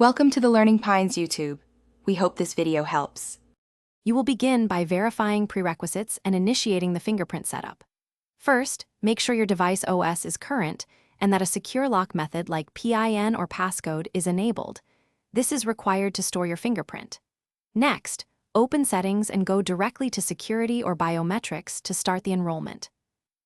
Welcome to the Learning Pines YouTube. We hope this video helps. You will begin by verifying prerequisites and initiating the fingerprint setup. First, make sure your device OS is current and that a secure lock method like PIN or passcode is enabled. This is required to store your fingerprint. Next, open Settings and go directly to Security or Biometrics to start the enrollment.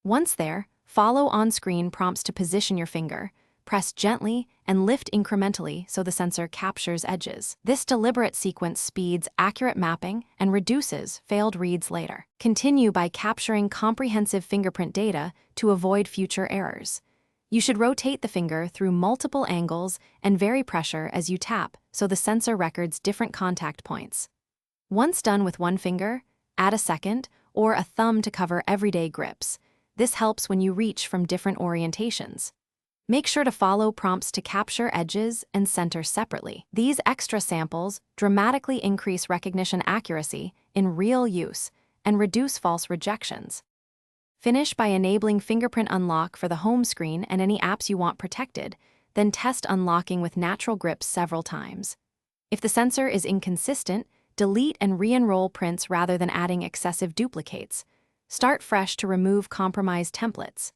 Once there, follow on-screen prompts to position your finger, press gently, and lift incrementally so the sensor captures edges. This deliberate sequence speeds accurate mapping and reduces failed reads later. Continue by capturing comprehensive fingerprint data to avoid future errors. You should rotate the finger through multiple angles and vary pressure as you tap so the sensor records different contact points. Once done with one finger, add a second or a thumb to cover everyday grips. This helps when you reach from different orientations. Make sure to follow prompts to capture edges and center separately. These extra samples dramatically increase recognition accuracy in real use and reduce false rejections. Finish by enabling fingerprint unlock for the home screen and any apps you want protected, then test unlocking with natural grips several times. If the sensor is inconsistent, delete and re-enroll prints rather than adding excessive duplicates. Start fresh to remove compromised templates.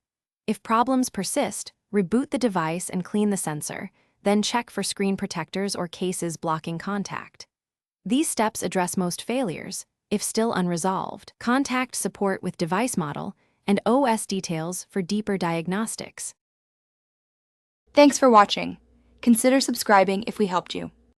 If problems persist, reboot the device and clean the sensor, then check for screen protectors or cases blocking contact. These steps address most failures. If still unresolved, contact support with device model and OS details for deeper diagnostics. Thanks for watching. Consider subscribing if we helped you.